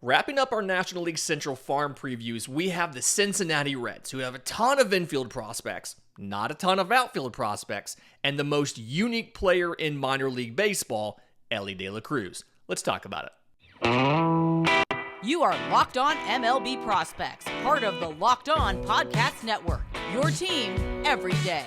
Wrapping up our National League Central Farm previews, we have the Cincinnati Reds, who have a ton of infield prospects, not a ton of outfield prospects, and the most unique player in minor league baseball, Elly De La Cruz. Let's talk about it. You are Locked On MLB Prospects, part of the Locked On Podcast Network, your team every day.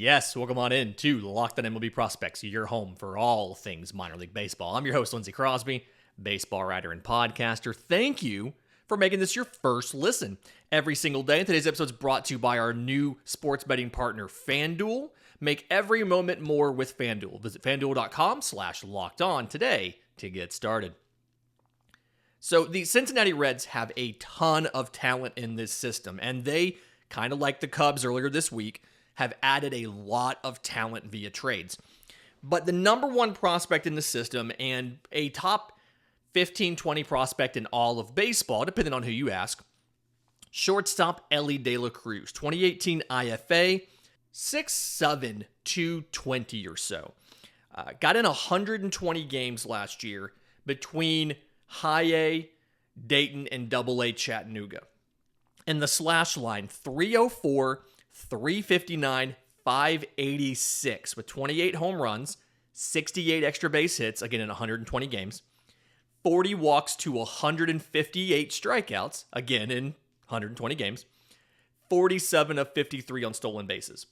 Yes, welcome on in to Locked On MLB Prospects, your home for all things minor league baseball. I'm your host, Lindsey Crosby, baseball writer and podcaster. Thank you for making this your first listen every single day. And today's episode is brought to you by our new sports betting partner, FanDuel. Make every moment more with FanDuel. Visit FanDuel.com/lockedon today to get started. So the Cincinnati Reds have a ton of talent in this system, and they, kind of like the Cubs earlier this week, have added a lot of talent via trades. But the number one prospect in the system and a top 15, 20 prospect in all of baseball, depending on who you ask, shortstop Elly De La Cruz, 2018 IFA, 6'7", 220 or so. Got in 120 games last year between High A, Dayton, and Double A Chattanooga. And the slash line, 304, 359, 586 with 28 home runs, 68 extra base hits, again in 120 games, 40 walks to 158 strikeouts, again in 120 games, 47 of 53 on stolen bases.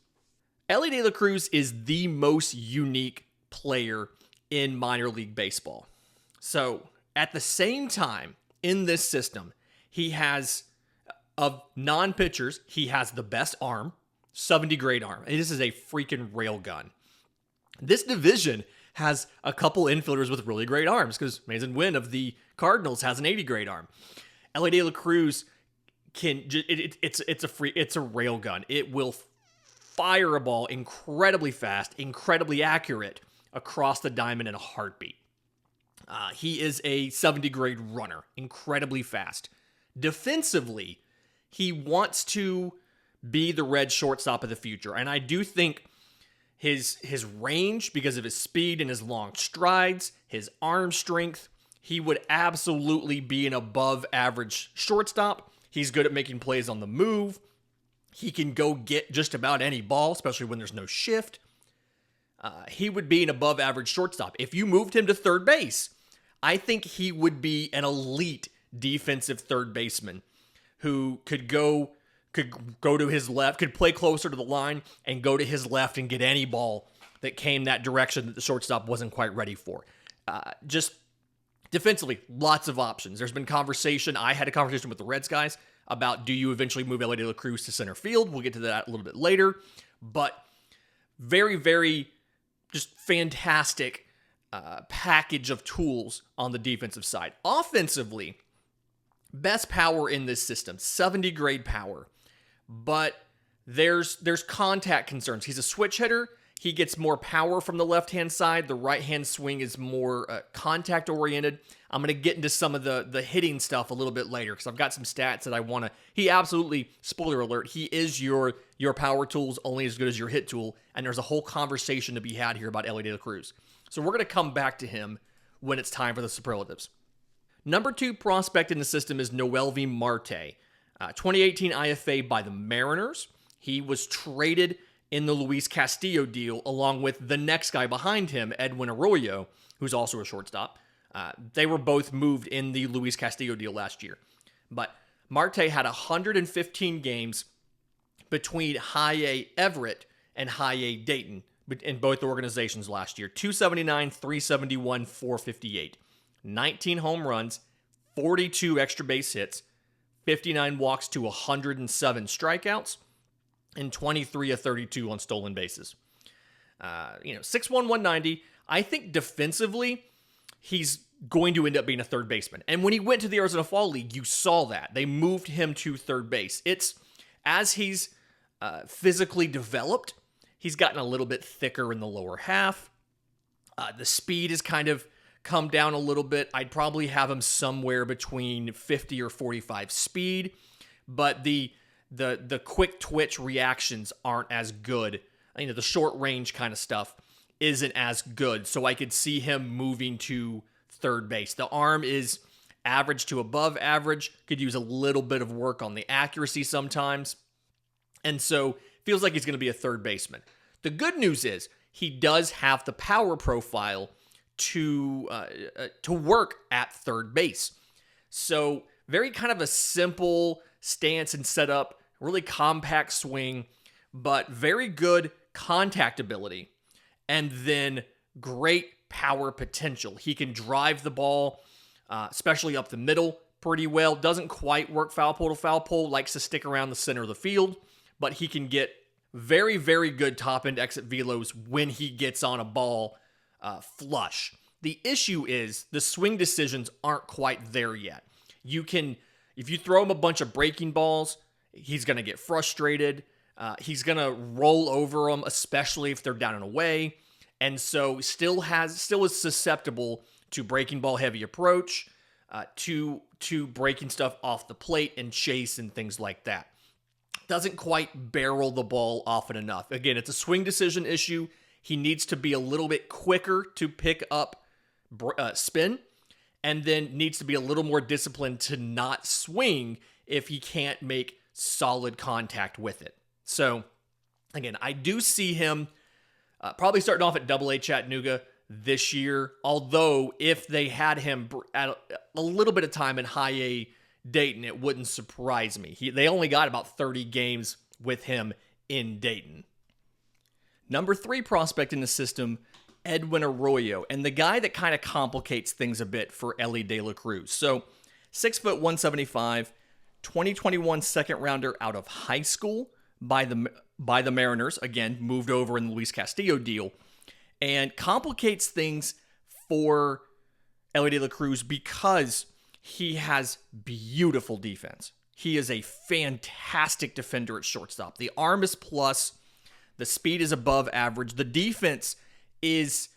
Elly De La Cruz is the most unique player in minor league baseball. So at the same time, in this system, he has, of non-pitchers, he has the best arm, 70 grade arm. This is a freaking rail gun. This division has a couple infielders with really great arms because Mason Wynn of the Cardinals has an 80 grade arm. Elly De La Cruz it's a rail gun. It will fire a ball incredibly fast, incredibly accurate across the diamond in a heartbeat. He is a 70 grade runner, incredibly fast. Defensively, he wants to be the Red shortstop of the future. And I do think his range, because of his speed and his long strides, his arm strength, he would absolutely be an above average shortstop. He's good at making plays on the move. He can go get just about any ball, especially when there's no shift. He would be an above average shortstop. If you moved him to third base, I think he would be an elite defensive third baseman who could go to his left, could play closer to the line and go to his left and get any ball that came that direction that the shortstop wasn't quite ready for. Just defensively, lots of options. There's been conversation. I had a conversation with the Reds guys about, do you eventually move Elly De La Cruz to center field? We'll get to that a little bit later. But very, very just fantastic package of tools on the defensive side. Offensively, best power in this system, 70 grade power. But there's contact concerns. He's a switch hitter. He gets more power from the left-hand side. The right-hand swing is more contact-oriented. I'm going to get into some of the hitting stuff a little bit later because I've got some stats that I want to... He absolutely, spoiler alert, he is your power tools only as good as your hit tool, and there's a whole conversation to be had here about Elly De La Cruz. So we're going to come back to him when it's time for the superlatives. Number 2 prospect in the system is Noelvi Marte, 2018 IFA by the Mariners. He was traded in the Luis Castillo deal along with the next guy behind him, Edwin Arroyo, who's also a shortstop. They were both moved in the Luis Castillo deal last year. But Marte had 115 games between High A Everett and High A Dayton in both organizations last year. 279, 371, 458. 19 home runs, 42 extra base hits, 59 walks to 107 strikeouts, and 23 of 32 on stolen bases. 6'1", 190. I think defensively, he's going to end up being a third baseman. And when he went to the Arizona Fall League, you saw that. They moved him to third base. It's, as he's physically developed, he's gotten a little bit thicker in the lower half. The speed has kind of come down a little bit. I'd probably have him somewhere between 50 or 45 speed, but the the quick twitch reactions aren't as good. The short range kind of stuff isn't as good. So I could see him moving to third base. The arm is average to above average, could use a little bit of work on the accuracy sometimes. And so feels like he's going to be a third baseman. The good news is he does have the power profile to work at third base. So very kind of a simple stance and setup, really compact swing, but very good contact ability. And then great power potential. He can drive the ball, especially up the middle, pretty well. Doesn't quite work foul pole to foul pole. Likes to stick around the center of the field. But he can get very, very good top-end exit velos when he gets on a ball flush. The issue is the swing decisions aren't quite there yet. If you throw him a bunch of breaking balls, he's going to get frustrated. He's going to roll over them, especially if they're down and away. And so still is susceptible to breaking ball heavy approach, to breaking stuff off the plate and chase and things like that. Doesn't quite barrel the ball often enough. Again, it's a swing decision issue. He needs to be a little bit quicker to pick up spin, and then needs to be a little more disciplined to not swing if he can't make solid contact with it. So, again, I do see him probably starting off at Double-A Chattanooga this year, although if they had him at a little bit of time in High-A Dayton, it wouldn't surprise me. They only got about 30 games with him in Dayton. Number 3 prospect in the system, Edwin Arroyo, and the guy that kind of complicates things a bit for Elly De La Cruz. So, 6 foot 175, 2021 second rounder out of high school by the Mariners. Again, moved over in the Luis Castillo deal, and complicates things for Elly De La Cruz because he has beautiful defense. He is a fantastic defender at shortstop. The arm is plus. The speed is above average. The defense is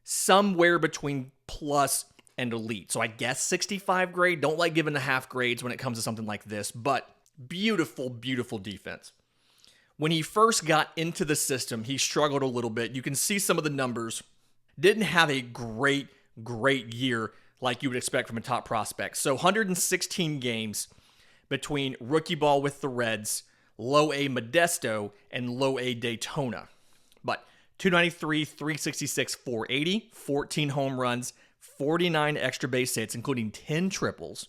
somewhere between plus and elite. So I guess 65 grade. Don't like giving the half grades when it comes to something like this, but beautiful, beautiful defense. When he first got into the system, he struggled a little bit. You can see some of the numbers. Didn't have a great year like you would expect from a top prospect. So 116 games between rookie ball with the Reds, low-A Modesto, and low-A Daytona. But 293, 366, 480, 14 home runs, 49 extra base hits, including 10 triples,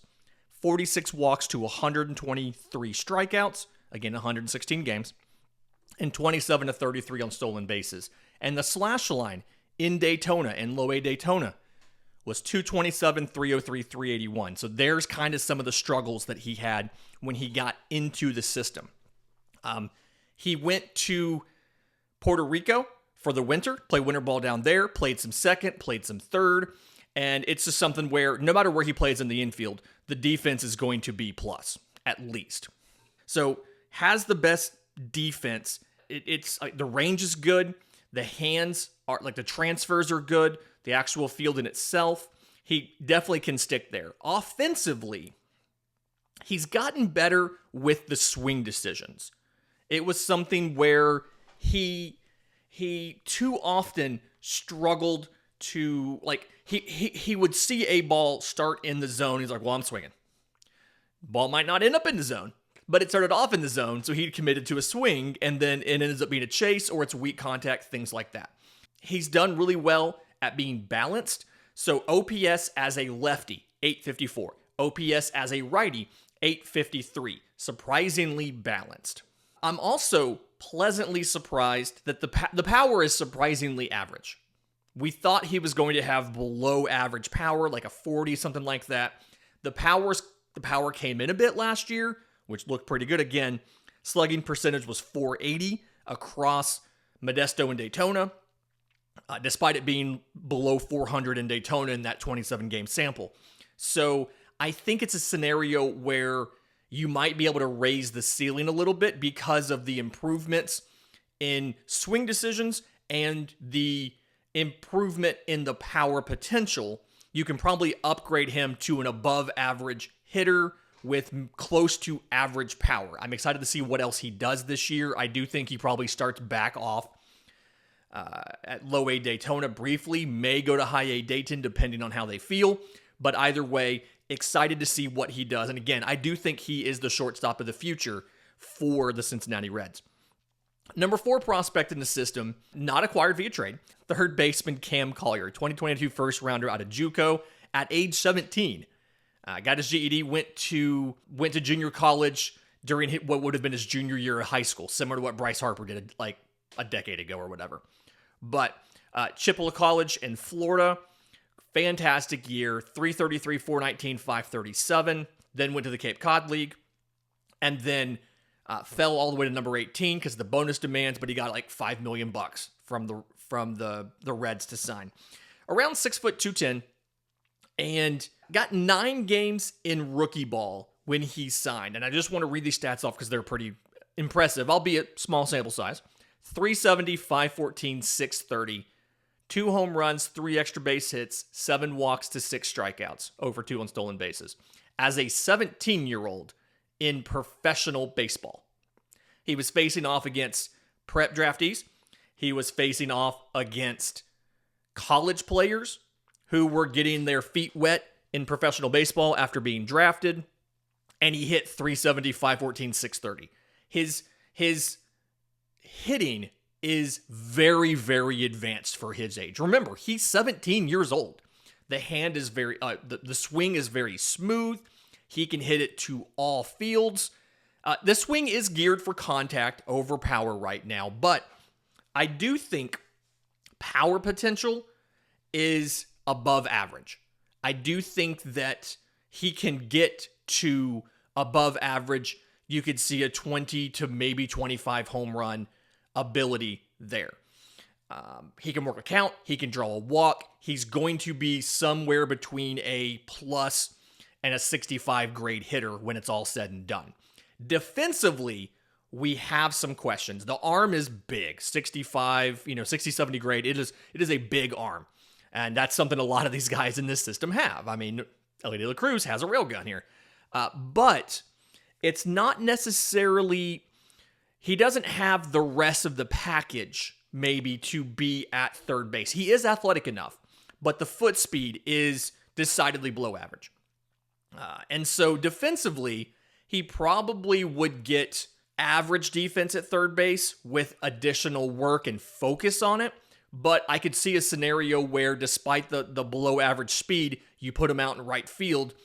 46 walks to 123 strikeouts, again 116 games, and 27 to 33 on stolen bases. And the slash line in Daytona, in low-A Daytona, was 227, 303, 381. So there's kind of some of the struggles that he had when he got into the system. He went to Puerto Rico for the winter, played winter ball down there, played some second, played some third, and it's just something where no matter where he plays in the infield, the defense is going to be plus, at least. So has the best defense. It's the range is good. The hands are the transfers are good. The actual field in itself, he definitely can stick there. Offensively, he's gotten better with the swing decisions. It was something where he too often struggled to, he would see a ball start in the zone. He's like, well, I'm swinging. Ball might not end up in the zone, but it started off in the zone, so he committed to a swing, and then it ends up being a chase or it's weak contact, things like that. He's done really well at being balanced. So OPS as a lefty, 854. OPS as a righty, 853. Surprisingly balanced. I'm also pleasantly surprised that the power is surprisingly average. We thought he was going to have below average power, like a 40, something like that. The power came in a bit last year, which looked pretty good. Again, slugging percentage was 480 across Modesto and Daytona. Despite it being below 400 in Daytona in that 27-game sample. So I think it's a scenario where you might be able to raise the ceiling a little bit because of the improvements in swing decisions and the improvement in the power potential. You can probably upgrade him to an above-average hitter with close to average power. I'm excited to see what else he does this year. I do think he probably starts back off at low A Daytona briefly, may go to high A Dayton depending on how they feel. But either way, excited to see what he does. And again, I do think he is the shortstop of the future for the Cincinnati Reds. Number 4 prospect in the system, not acquired via trade, third baseman Cam Collier, 2022 first rounder out of JUCO at age 17. Got his GED, went to junior college during what would have been his junior year of high school, similar to what Bryce Harper did like a decade ago or whatever. But Chippewa College in Florida, fantastic year, 333, 419, 537. Then went to the Cape Cod League, and then fell all the way to number 18 because of the bonus demands, but he got like $5 million from the Reds to sign. Around 6'2", and got 9 games in rookie ball when he signed. And I just want to read these stats off because they're pretty impressive, albeit small sample size. 370, 514, 630, 2 home runs, 3 extra base hits, 7 walks to 6 strikeouts, over 2 on stolen bases. As a 17-year-old in professional baseball. He was facing off against prep draftees. He was facing off against college players who were getting their feet wet in professional baseball after being drafted. And he hit 370, 514, 630. His hitting is very, very advanced for his age. Remember, he's 17 years old. The hand is very, the swing is very smooth. He can hit it to all fields. The swing is geared for contact over power right now, but I do think power potential is above average. I do think that he can get to above average. You could see a 20 to maybe 25 home run ability there. He can work a count. He can draw a walk. He's going to be somewhere between a plus and a 65 grade hitter when it's all said and done. Defensively, we have some questions. The arm is big, 65, 60, 70 grade. It is a big arm. And that's something a lot of these guys in this system have. I mean, Elly De La Cruz has a railgun here. But it's not necessarily, he doesn't have the rest of the package maybe to be at third base. He is athletic enough, but the foot speed is decidedly below average. And so defensively, he probably would get average defense at third base with additional work and focus on it. But I could see a scenario where despite the below average speed, you put him out in right field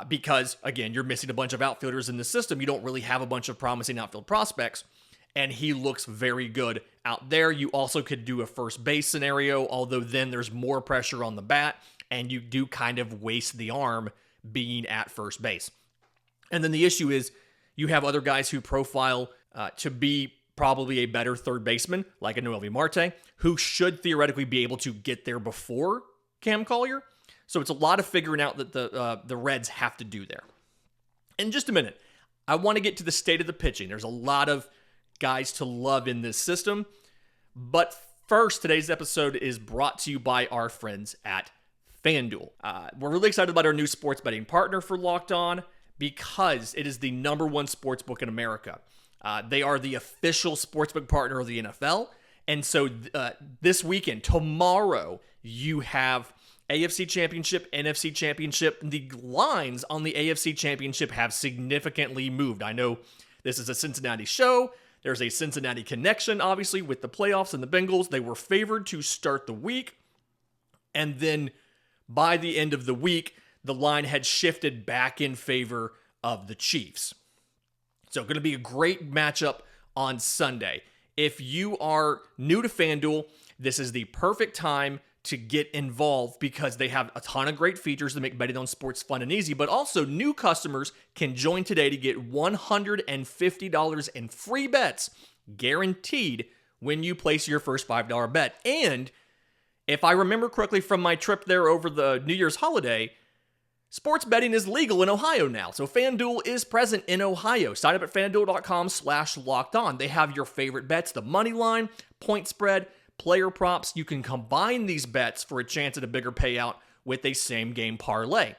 because, again, you're missing a bunch of outfielders in the system. You don't really have a bunch of promising outfield prospects. And he looks very good out there. You also could do a first base scenario, although then there's more pressure on the bat, and you do kind of waste the arm being at first base. And then the issue is you have other guys who profile to be probably a better third baseman, like a Noelvi Marte, who should theoretically be able to get there before Cam Collier. So it's a lot of figuring out that the Reds have to do there. In just a minute, I want to get to the state of the pitching. There's a lot of guys to love in this system. But first, today's episode is brought to you by our friends at FanDuel. We're really excited about our new sports betting partner for Locked On because it is the number one sportsbook in America. They are the official sportsbook partner of the NFL. And so this weekend, tomorrow, you have AFC Championship, NFC Championship. The lines on the AFC Championship have significantly moved. I know this is a Cincinnati show. There's a Cincinnati connection, obviously, with the playoffs and the Bengals. They were favored to start the week. And then by the end of the week, the line had shifted back in favor of the Chiefs. So going to be a great matchup on Sunday. If you are new to FanDuel, this is the perfect time to get involved because they have a ton of great features to make betting on sports fun and easy, but also new customers can join today to get $150 in free bets guaranteed when you place your first $5 bet. And if I remember correctly from my trip there over the New Year's holiday, sports betting is legal in Ohio now. So FanDuel is present in Ohio. Sign up at FanDuel.com/lockedon. They have your favorite bets, the money line, point spread, player props. You can combine these bets for a chance at a bigger payout with a same game parlay.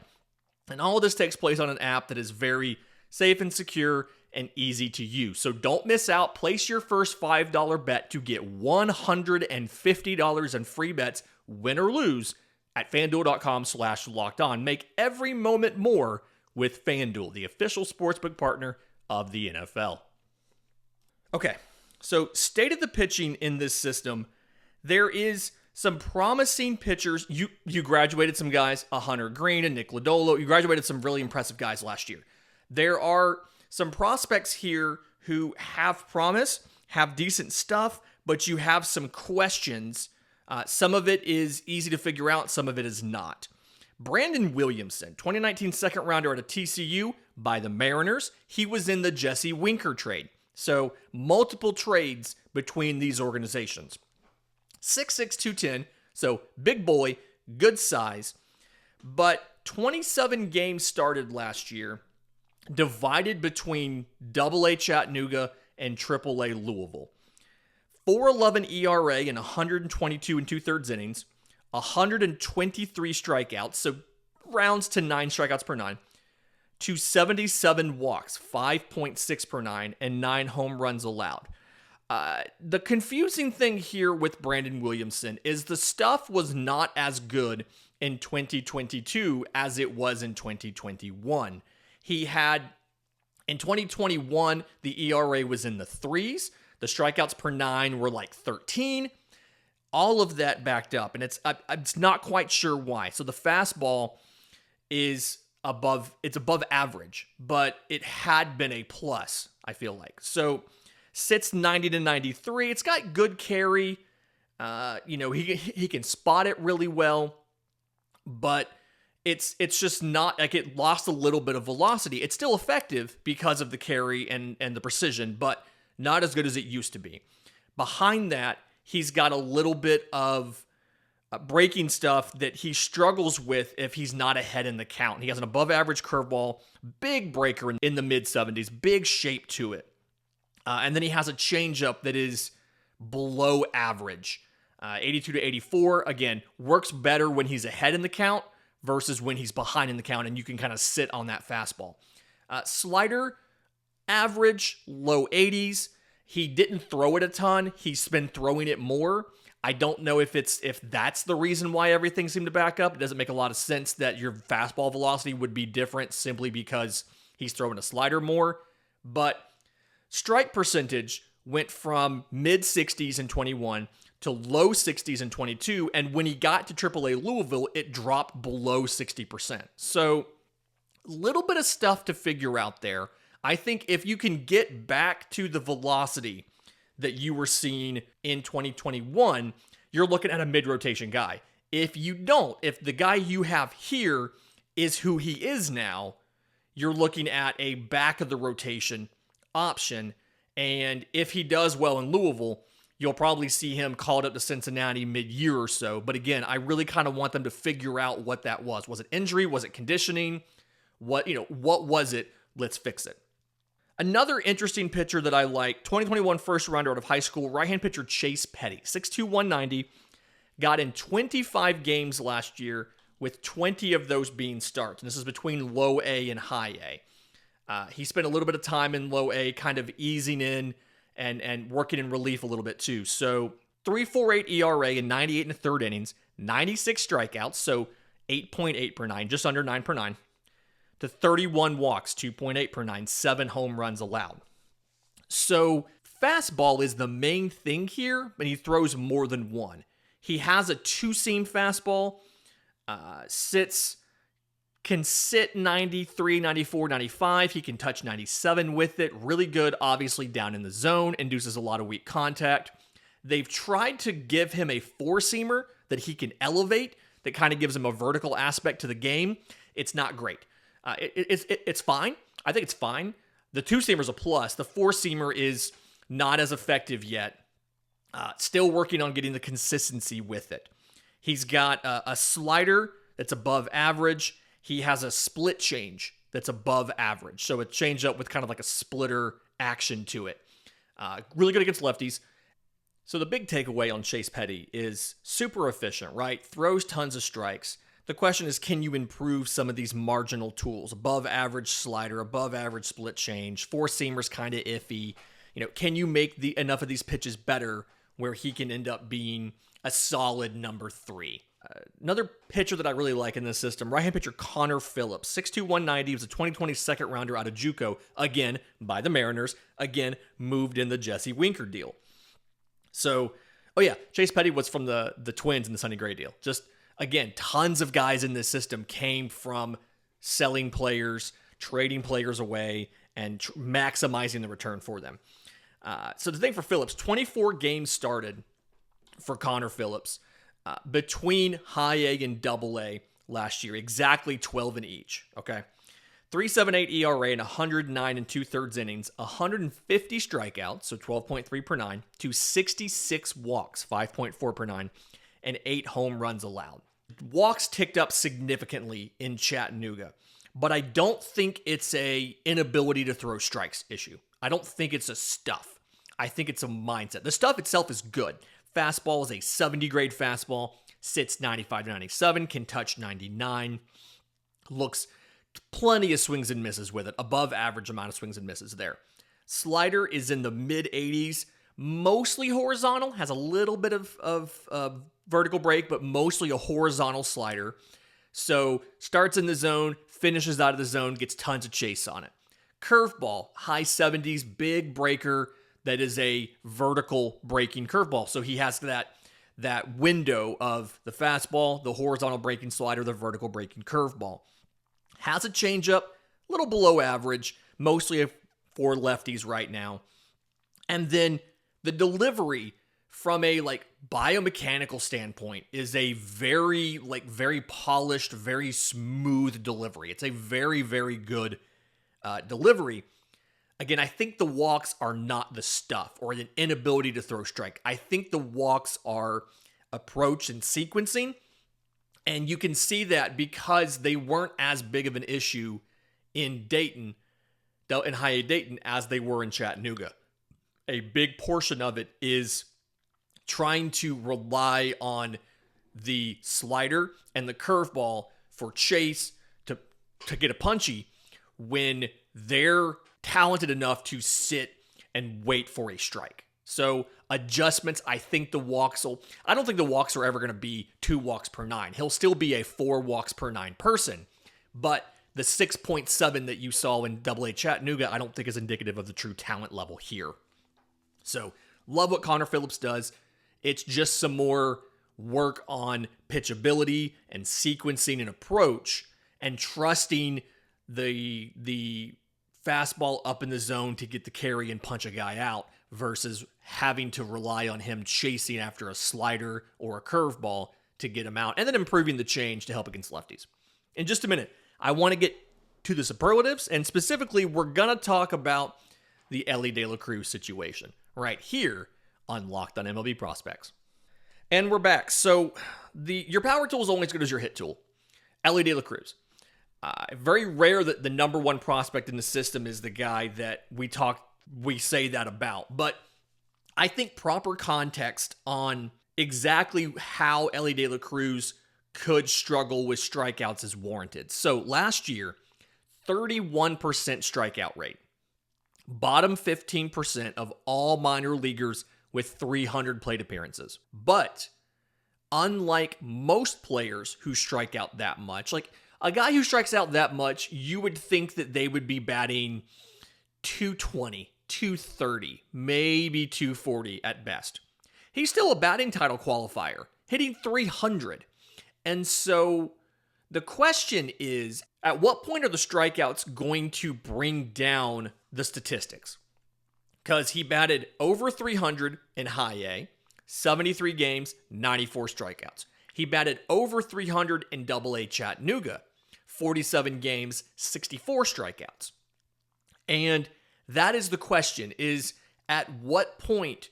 And all of this takes place on an app that is very safe and secure and easy to use. So don't miss out. Place your first $5 bet to get $150 in free bets, win or lose, at FanDuel.com/lockedon. Make every moment more with FanDuel, the official sportsbook partner of the NFL. Okay, so state of the pitching in this system, there is some promising pitchers. You graduated some guys, a Hunter Green, a Nick Lodolo. You graduated some really impressive guys last year. There are some prospects here who have promise, have decent stuff, but you have some questions. Some of it is easy to figure out, some of it is not. Brandon Williamson, 2019 second rounder out of TCU by the Mariners. He was in the Jesse Winker trade. So multiple trades between these organizations. 6'6", 210, so big boy, good size. But 27 games started last year, divided between AA Chattanooga and AAA Louisville. 4.11 ERA in 122 and 2/3 innings, 123 strikeouts, so rounds to 9 strikeouts per 9, 277 walks, 5.6 per 9, and 9 home runs allowed. The confusing thing here with Brandon Williamson is the stuff was not as good in 2022 as it was in 2021. He had, in 2021, the ERA was in the 3s. The strikeouts per 9 were like 13. All of that backed up, and it's not quite sure why. So the fastball is above average, but it had been a plus, I feel like. So sits 90 to 93. It's got good carry. He can spot it really well, but it's just not, like, it lost a little bit of velocity. It's still effective because of the carry and the precision, but not as good as it used to be. Behind that, he's got a little bit of breaking stuff that he struggles with if he's not ahead in the count. He has an above average curveball, big breaker in the mid 70s, big shape to it. And then he has a changeup that is below average. 82 to 84, again, works better when he's ahead in the count versus when he's behind in the count, and you can kind of sit on that fastball. Slider, average, low 80s. He didn't throw it a ton. He's been throwing it more. I don't know if that's the reason why everything seemed to back up. It doesn't make a lot of sense that your fastball velocity would be different simply because he's throwing a slider more. But strike percentage went from mid-60s in 21 to low 60s in 22, and when he got to AAA Louisville, it dropped below 60%. So a little bit of stuff to figure out there. I think if you can get back to the velocity that you were seeing in 2021, you're looking at a mid-rotation guy. If you don't, if the guy you have here is who he is now, you're looking at a back-of-the-rotation option, and if he does well in Louisville, you'll probably see him called up to Cincinnati mid-year or so. But again, I really kind of want them to figure out what that was. Was it injury? Was it conditioning? What was it? Let's fix it. Another interesting pitcher that I like, 2021 first rounder out of high school, right-hand pitcher Chase Petty, 6'2", 190, got in 25 games last year, with 20 of those being starts. And this is between low A and high A. He spent a little bit of time in low A, kind of easing in and working in relief a little bit too. So 3.48 ERA in 98 1/3 innings, 96 strikeouts, so 8.8 per 9, just under 9 per 9. To 31 walks, 2.8 per 9, 7 home runs allowed. So fastball is the main thing here, but he throws more than one. He has a two-seam fastball, can sit 93, 94, 95. He can touch 97 with it. Really good, obviously, down in the zone, induces a lot of weak contact. They've tried to give him a four-seamer that he can elevate, that kind of gives him a vertical aspect to the game. It's not great. It's fine. I think it's fine. The two-seamer's a plus. The four-seamer is not as effective yet. Still working on getting the consistency with it. He's got a slider that's above average. He has a split change that's above average. So it changed up with kind of like a splitter action to it. Really good against lefties. So the big takeaway on Chase Petty is super efficient, right? Throws tons of strikes. The question is, can you improve some of these marginal tools? Above average slider, above average split change, four seamers kind of iffy. Can you make enough of these pitches better where he can end up being a solid number 3? Another pitcher that I really like in this system, right-hand pitcher Connor Phillips, 6'2", 190. He was a 2020 second rounder out of JUCO, again, by the Mariners, again, moved in the Jesse Winker deal. So, Chase Petty was from the Twins in the Sonny Gray deal. Just, again, tons of guys in this system came from selling players, trading players away, and maximizing the return for them. So the thing for Phillips, 24 games started for Connor Phillips between high A and double A last year, exactly 12 in each, okay? 3.78 ERA and 109 and 2/3 innings, 150 strikeouts, so 12.3 per 9, to 66 walks, 5.4 per 9, and 8 home runs allowed. Walks ticked up significantly in Chattanooga, but I don't think it's a inability to throw strikes issue. I don't think it's a stuff. I think it's a mindset. The stuff itself is good. Fastball is a 70 grade fastball, sits 95 to 97, can touch 99, looks plenty of swings and misses with it, above average amount of swings and misses there. Slider is in the mid 80s, mostly horizontal, has a little bit of vertical break, but mostly a horizontal slider. So starts in the zone, finishes out of the zone, gets tons of chase on it. Curveball, high 70s, big breaker that is a vertical breaking curveball. So he has that window of the fastball, the horizontal breaking slider, the vertical breaking curveball. Has a changeup, a little below average, mostly for lefties right now. And then the delivery from a biomechanical standpoint is a very polished, very smooth delivery. It's a very, very good delivery. Again, I think the walks are not the stuff or an inability to throw strike. I think the walks are approach and sequencing. And you can see that because they weren't as big of an issue in Dayton, in high A Dayton, as they were in Chattanooga. A big portion of it is trying to rely on the slider and the curveball for Chase to get a punchy when they're talented enough to sit and wait for a strike. So adjustments, I don't think the walks are ever going to be 2 walks per 9. He'll still be a 4 walks per 9 person, but the 6.7 that you saw in AA Chattanooga, I don't think is indicative of the true talent level here. So love what Connor Phillips does. It's just some more work on pitchability and sequencing and approach and trusting the fastball up in the zone to get the carry and punch a guy out versus having to rely on him chasing after a slider or a curveball to get him out, and then improving the change to help against lefties. In just a minute, I want to get to the superlatives, and specifically, we're going to talk about the Elly De La Cruz situation right here on Locked on MLB Prospects. And we're back. So your power tool is only as good as your hit tool. Elly De La Cruz. Very rare that the number one prospect in the system is the guy that we say that about. But I think proper context on exactly how Elly De La Cruz could struggle with strikeouts is warranted. So last year, 31% strikeout rate. Bottom 15% of all minor leaguers with 300 plate appearances. But unlike most players who strike out that much, like a guy who strikes out that much, you would think that they would be batting 220, 230, maybe 240 at best. He's still a batting title qualifier, hitting 300. And so the question is, at what point are the strikeouts going to bring down the statistics? Because he batted over 300 in high A, 73 games, 94 strikeouts. He batted over 300 in AA Chattanooga, 47 games, 64 strikeouts. And that is the question, is at what point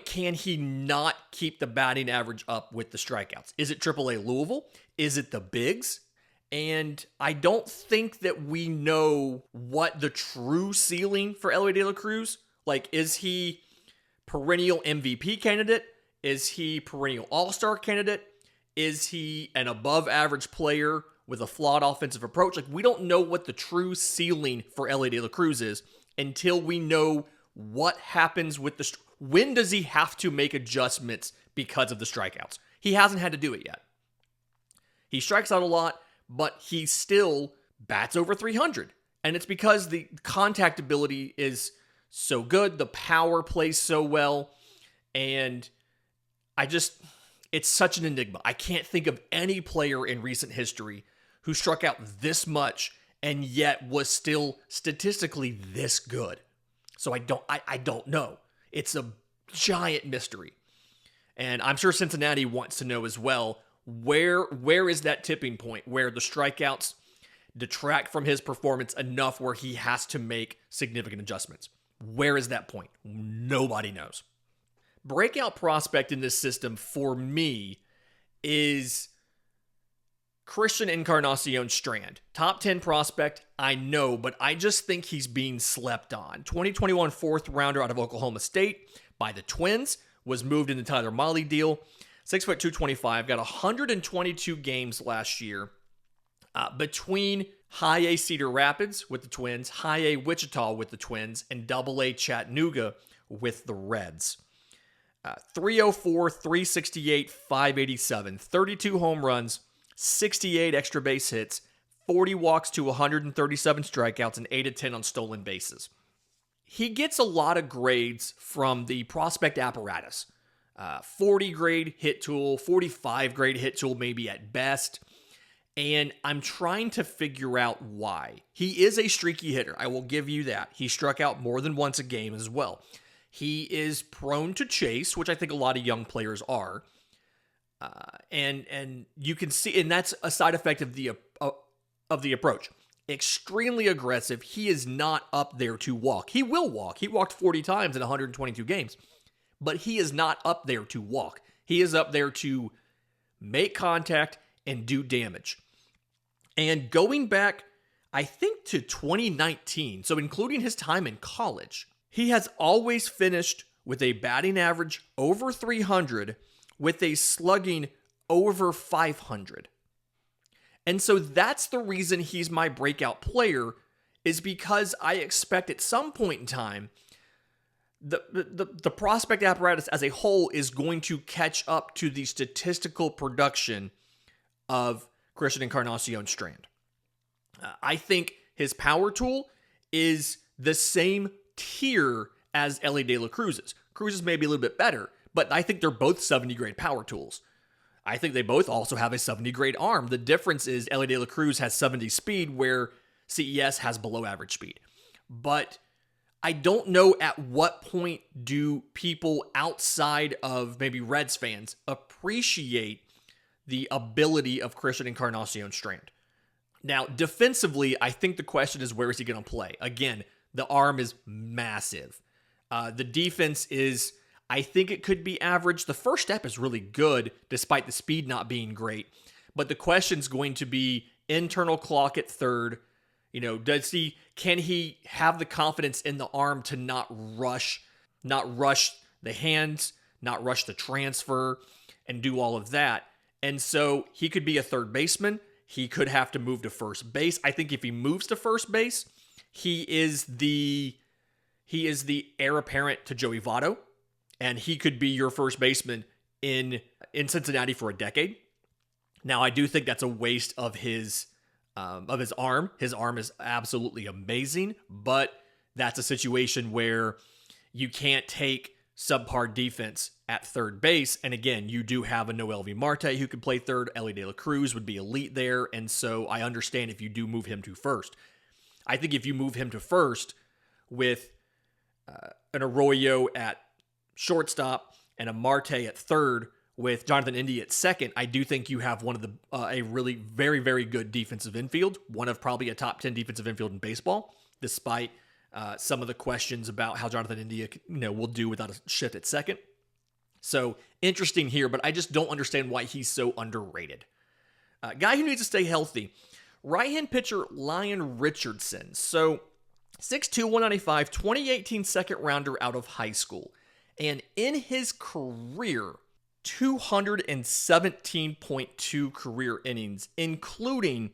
can he not keep the batting average up with the strikeouts? Is it AAA Louisville? Is it the bigs? And I don't think that we know what the true ceiling for Elly De La Cruz, is he perennial MVP candidate? Is he perennial all-star candidate? Is he an above average player with a flawed offensive approach? Like, we don't know what the true ceiling for Elly De La Cruz is until we know what happens with the... When does he have to make adjustments because of the strikeouts? He hasn't had to do it yet. He strikes out a lot, but he still bats over 300. And it's because the contact ability is so good, the power plays so well, and it's such an enigma. I can't think of any player in recent history who struck out this much and yet was still statistically this good. So I don't know. It's a giant mystery. And I'm sure Cincinnati wants to know as well, where is that tipping point where the strikeouts detract from his performance enough where he has to make significant adjustments? Where is that point? Nobody knows. Breakout prospect in this system for me is Christian Encarnacion-Strand. Top 10 prospect, I know, but I just think he's being slept on. 2021 fourth rounder out of Oklahoma State by the Twins, was moved in the Tyler Mahle deal. 6'2", 225, got 122 games last year between High A Cedar Rapids with the Twins, High A Wichita with the Twins, and Double A Chattanooga with the Reds. 304, 368, 587, 32 home runs, 68 extra base hits, 40 walks to 137 strikeouts, and 8 of 10 on stolen bases. He gets a lot of grades from the prospect apparatus. 40 grade hit tool, 45 grade hit tool maybe at best. And I'm trying to figure out why. He is a streaky hitter. I will give you that. He struck out more than once a game as well. He is prone to chase, which I think a lot of young players are. And you can see, and that's a side effect of the approach. Extremely aggressive. He is not up there to walk. He will walk. He walked 40 times in 122 games. But he is not up there to walk. He is up there to make contact and do damage. And going back, I think, to 2019, so including his time in college, he has always finished with a batting average over 300 with a slugging over 500. And so that's the reason he's my breakout player, is because I expect at some point in time the prospect apparatus as a whole is going to catch up to the statistical production of Christian Encarnacion-Strand. I think his power tool is the same tier as Elly De La Cruz's. Cruz's may be a little bit better, but I think they're both 70 grade power tools. I think they both also have a 70 grade arm. The difference is Elly De La Cruz has 70 speed where CES has below average speed. But I don't know at what point do people outside of maybe Reds fans appreciate the ability of Christian Encarnacion-Strand. Now, defensively, I think the question is, where is he going to play? Again, the arm is massive. The defense is, I think it could be average. The first step is really good, despite the speed not being great. But the question's going to be internal clock at third. You know, can he have the confidence in the arm to not rush the hands, not rush the transfer, and do all of that? And so he could be a third baseman. He could have to move to first base. I think if he moves to first base, he is the heir apparent to Joey Votto, and he could be your first baseman in Cincinnati for a decade. Now, I do think that's a waste of his arm. His arm is absolutely amazing, but that's a situation where you can't take subpar defense at third base. And again, you do have a Noelvi Marte who could play third. Elly De La Cruz would be elite there. And so I understand if you do move him to first. I think if you move him to first with an Arroyo at shortstop and a Marte at third with Jonathan India at second, I do think you have one of a really very, very good defensive infield, one of probably a top 10 defensive infield in baseball, despite some of the questions about how Jonathan India will do without a shift at second. So interesting here, but I just don't understand why he's so underrated. Guy who needs to stay healthy, right-hand pitcher Lyon Richardson. So 6'2", 195, 2018 second rounder out of high school. And in his career, 217.2 career innings, including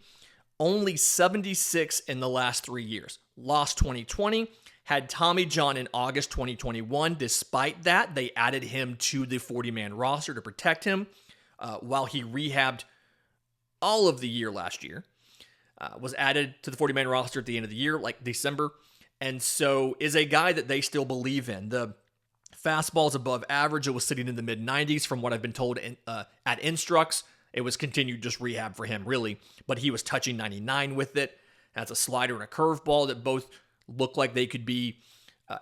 only 76 in the last 3 years. Lost 2020, had Tommy John in August 2021. Despite that, they added him to the 40-man roster to protect him while he rehabbed all of the year last year. Was added to the 40-man roster at the end of the year, like December, and so is a guy that they still believe in. The fastball's above average. It was sitting in the mid-90s from what I've been told at Instructs. It was continued just rehab for him, really, but he was touching 99 with it. Has a slider and a curveball that both look like they could be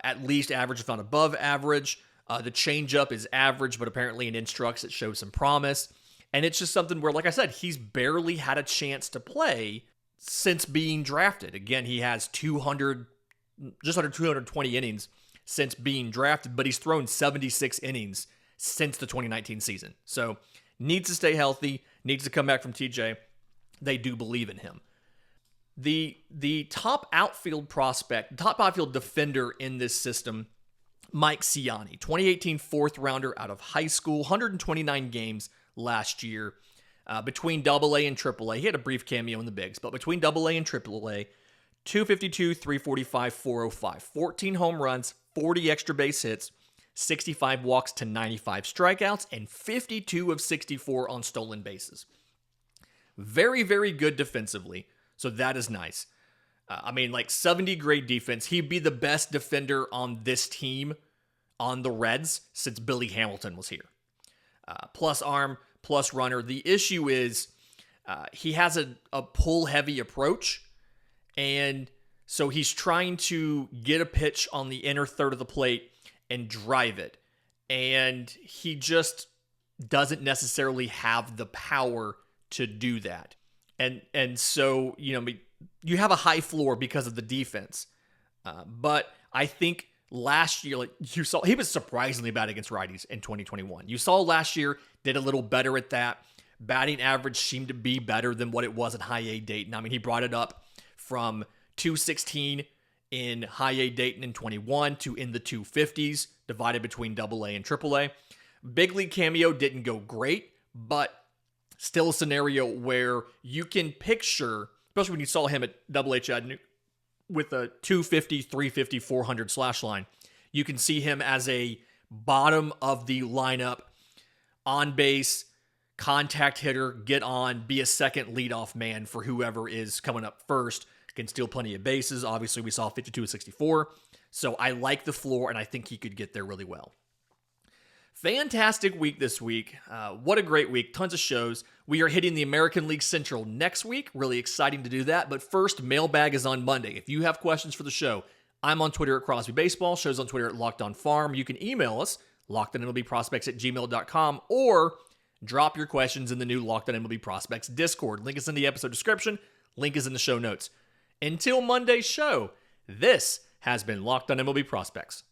at least average, if not above average. The changeup is average, but apparently in Instructs it shows some promise. And it's just something where, like I said, he's barely had a chance to play since being drafted. Again, he has just under 220 innings since being drafted, but he's thrown 76 innings since the 2019 season. So needs to stay healthy, needs to come back from TJ. They do believe in him. The top outfield prospect, top outfield defender in this system, Mike Ciani, 2018 fourth rounder out of high school, 129 games last year. Between AA and AAA, he had a brief cameo in the bigs, but between AA and AAA, 252, 345, 405, 14 home runs, 40 extra base hits, 65 walks to 95 strikeouts, and 52 of 64 on stolen bases. Very, very good defensively, so that is nice. 70 grade defense. He'd be the best defender on this team, on the Reds, since Billy Hamilton was here. Plus arm, plus runner. The issue is he has a pull-heavy approach, and so he's trying to get a pitch on the inner third of the plate and drive it, and he just doesn't necessarily have the power to do that. And so, you have a high floor because of the defense, but I think last year, you saw, he was surprisingly bad against righties in 2021. You saw last year, did a little better at that. Batting average seemed to be better than what it was at high A Dayton. He brought it up from 216 in high A Dayton in 21 to in the 250s, divided between AA and AAA. Big league cameo didn't go great, but still a scenario where you can picture, especially when you saw him at AA Chattanooga, with a 250, 350, 400 slash line, you can see him as a bottom of the lineup, on base, contact hitter, get on, be a second leadoff man for whoever is coming up first, can steal plenty of bases. Obviously, we saw 52 of 64. So I like the floor, and I think he could get there really well. Fantastic week this week. What a great week. Tons of shows. We are hitting the American League Central next week. Really exciting to do that. But first, mailbag is on Monday. If you have questions for the show, I'm on Twitter at Crosby Baseball. Show's on Twitter at Locked On Farm. You can email us, lockedonmlbprospects@gmail.com, or drop your questions in the new Locked On MLB Prospects Discord. Link is in the episode description. Link is in the show notes. Until Monday's show, this has been Locked On MLB Prospects.